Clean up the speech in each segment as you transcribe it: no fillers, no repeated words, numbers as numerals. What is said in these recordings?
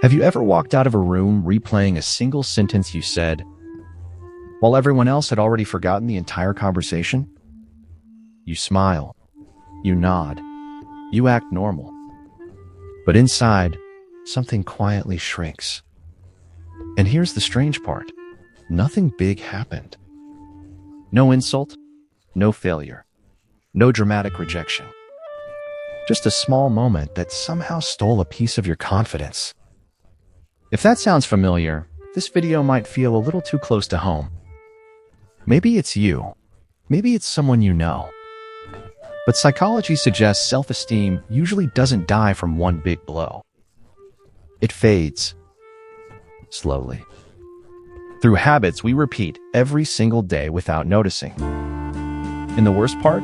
Have you ever walked out of a room replaying a single sentence you said, while everyone else had already forgotten the entire conversation? You smile, you nod, you act normal. But inside, something quietly shrinks. And here's the strange part. Nothing big happened. No insult, no failure, no dramatic rejection. Just a small moment that somehow stole a piece of your confidence. If that sounds familiar, this video might feel a little too close to home. Maybe it's you. Maybe it's someone you know. But psychology suggests self-esteem usually doesn't die from one big blow. It fades. Slowly. Through habits we repeat every single day without noticing. And the worst part?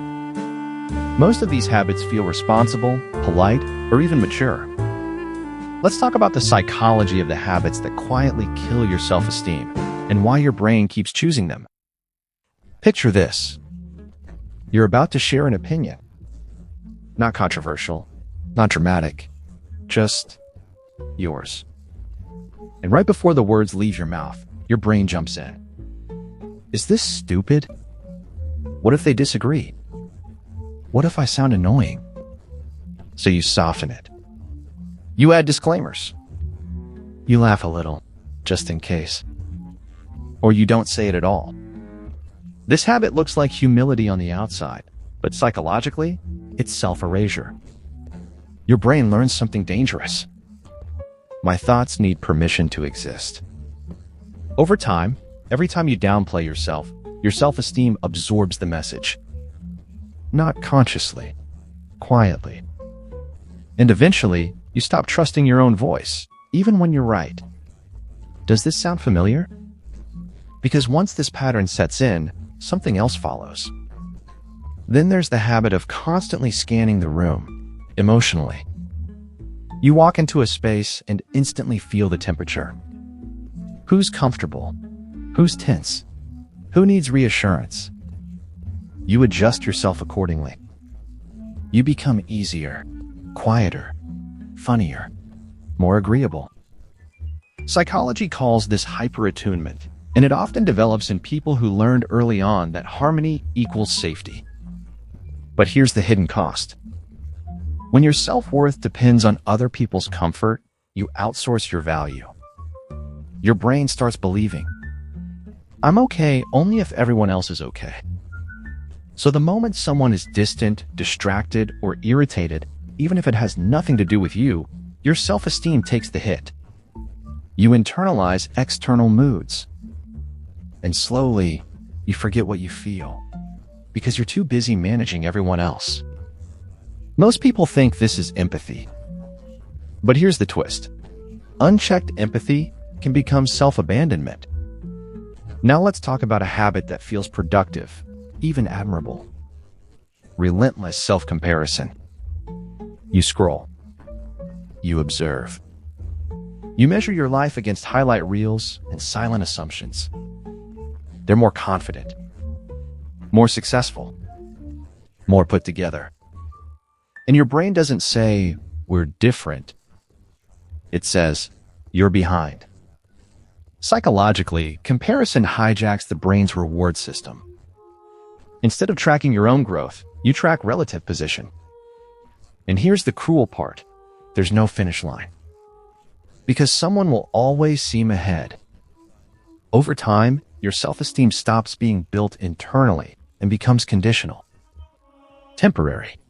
Most of these habits feel responsible, polite, or even mature. Let's talk about the psychology of the habits that quietly kill your self-esteem and why your brain keeps choosing them. Picture this. You're about to share an opinion. Not controversial, not dramatic, just yours. And right before the words leave your mouth, your brain jumps in. Is this stupid? What if they disagree? What if I sound annoying? So you soften it. You add disclaimers. You laugh a little, just in case. Or you don't say it at all. This habit looks like humility on the outside, but psychologically, it's self-erasure. Your brain learns something dangerous. My thoughts need permission to exist. Over time, every time you downplay yourself, your self-esteem absorbs the message. Not consciously, quietly. And eventually, you stop trusting your own voice, even when you're right. Does this sound familiar? Because once this pattern sets in, something else follows. Then there's the habit of constantly scanning the room, emotionally. You walk into a space and instantly feel the temperature. Who's comfortable? Who's tense? Who needs reassurance? You adjust yourself accordingly. You become easier, quieter, funnier, more agreeable. Psychology calls this hyperattunement, and it often develops in people who learned early on that harmony equals safety. But here's the hidden cost. When your self-worth depends on other people's comfort, you outsource your value. Your brain starts believing, I'm okay only if everyone else is okay. So the moment someone is distant, distracted, or irritated, even if it has nothing to do with you, your self-esteem takes the hit. You internalize external moods. And slowly, you forget what you feel, because you're too busy managing everyone else. Most people think this is empathy. But here's the twist. Unchecked empathy can become self-abandonment. Now let's talk about a habit that feels productive, even admirable. Relentless self-comparison. You scroll. You observe. You measure your life against highlight reels and silent assumptions. They're more confident, more successful, more put together. And your brain doesn't say, we're different. It says, you're behind. Psychologically, comparison hijacks the brain's reward system. Instead of tracking your own growth, you track relative position. And here's the cruel part. There's no finish line. Because someone will always seem ahead. Over time, your self-esteem stops being built internally and becomes conditional. Temporary.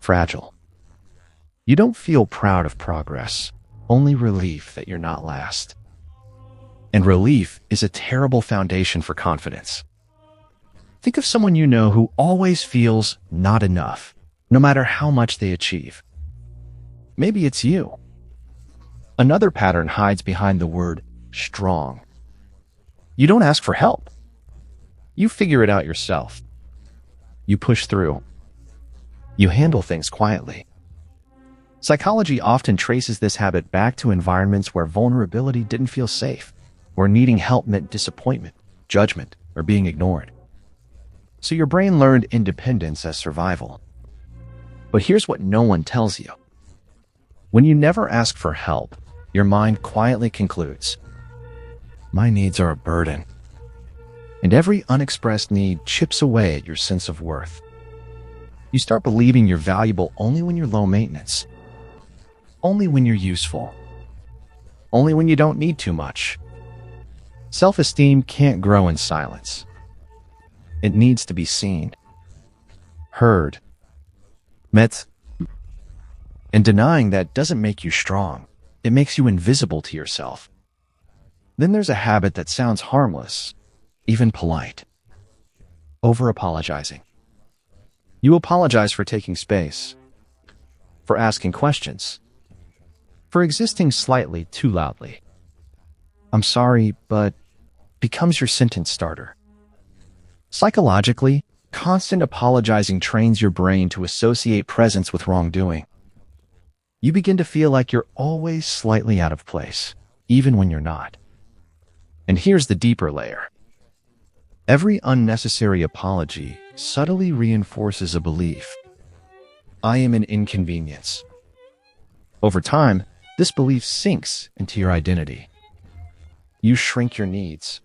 Fragile. You don't feel proud of progress, only relief that you're not last. And relief is a terrible foundation for confidence. Think of someone you know who always feels not enough, no matter how much they achieve. Maybe it's you. Another pattern hides behind the word strong. You don't ask for help. You figure it out yourself. You push through. You handle things quietly. Psychology often traces this habit back to environments where vulnerability didn't feel safe, where needing help meant disappointment, judgment, or being ignored. So your brain learned independence as survival. But here's what no one tells you. When you never ask for help, Your mind quietly concludes, my needs are a burden. And every unexpressed need chips away at your sense of worth. You start believing you're valuable only when you're low maintenance, only when you're useful, only when you don't need too much. Self-esteem can't grow in silence. It needs to be seen, heard, met. And denying that doesn't make you strong. It makes you invisible to yourself. Then there's a habit that sounds harmless, even polite. Over-apologizing. You apologize for taking space, for asking questions, for existing slightly too loudly. I'm sorry, but becomes your sentence starter. Psychologically, constant apologizing trains your brain to associate presence with wrongdoing. You begin to feel like you're always slightly out of place, even when you're not. And here's the deeper layer. Every unnecessary apology subtly reinforces a belief. I am an inconvenience. Over time, this belief sinks into your identity. You shrink your needs,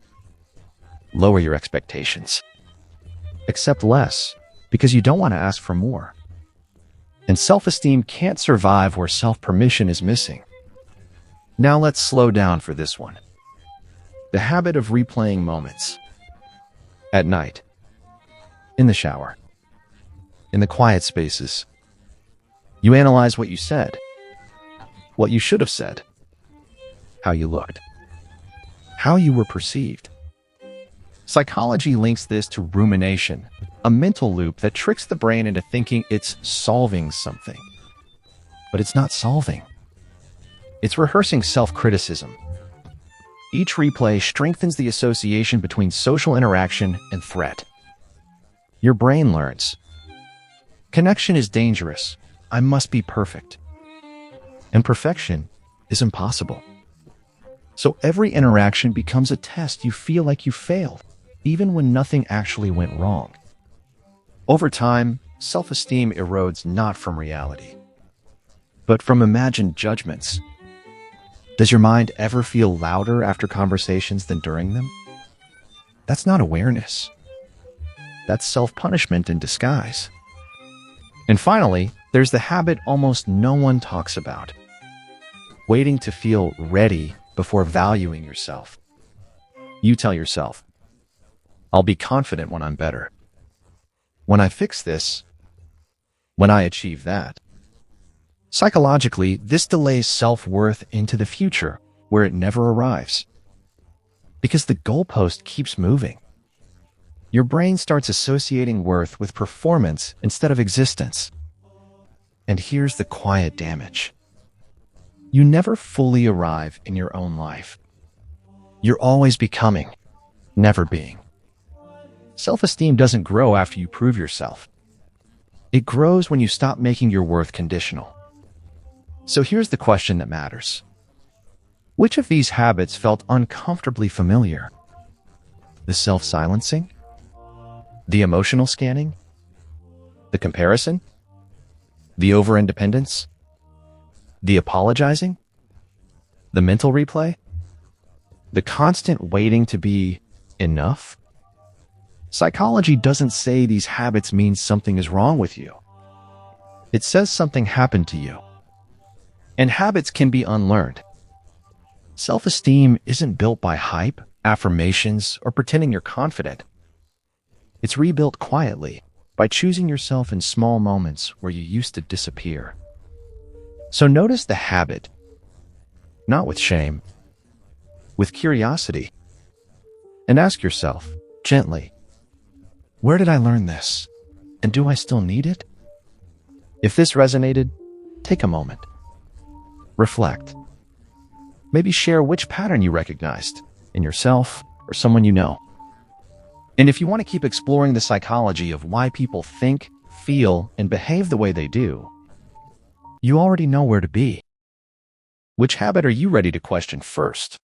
lower your expectations, accept less because you don't want to ask for more. And self-esteem can't survive where self-permission is missing. Now let's slow down for this one. The habit of replaying moments. At night, in the shower, in the quiet spaces, you analyze what you said, what you should have said, how you looked, how you were perceived. Psychology links this to rumination, a mental loop that tricks the brain into thinking it's solving something. But it's not solving. It's rehearsing self-criticism. Each replay strengthens the association between social interaction and threat. Your brain learns. Connection is dangerous. I must be perfect. And perfection is impossible. So every interaction becomes a test you feel like you failed, even when nothing actually went wrong. Over time, self-esteem erodes not from reality, but from imagined judgments. Does your mind ever feel louder after conversations than during them? That's not awareness. That's self-punishment in disguise. And finally, there's the habit almost no one talks about. Waiting to feel ready before valuing yourself. You tell yourself, I'll be confident when I'm better. When I fix this, when I achieve that. Psychologically, this delays self-worth into the future, where it never arrives. Because the goalpost keeps moving. Your brain starts associating worth with performance instead of existence. And here's the quiet damage. You never fully arrive in your own life. You're always becoming, never being. Self-esteem doesn't grow after you prove yourself. It grows when you stop making your worth conditional. So here's the question that matters. Which of these habits felt uncomfortably familiar? The self-silencing? The emotional scanning? The comparison? The over-independence? The apologizing? The mental replay? The constant waiting to be enough? Psychology doesn't say these habits mean something is wrong with you. It says something happened to you. And habits can be unlearned. Self-esteem isn't built by hype, affirmations, or pretending you're confident. It's rebuilt quietly by choosing yourself in small moments where you used to disappear. So notice the habit, not with shame, with curiosity. And ask yourself, gently, where did I learn this? And do I still need it? If this resonated, take a moment. Reflect. Maybe share which pattern you recognized in yourself or someone you know. And if you want to keep exploring the psychology of why people think, feel, and behave the way they do, you already know where to be. Which habit are you ready to question first?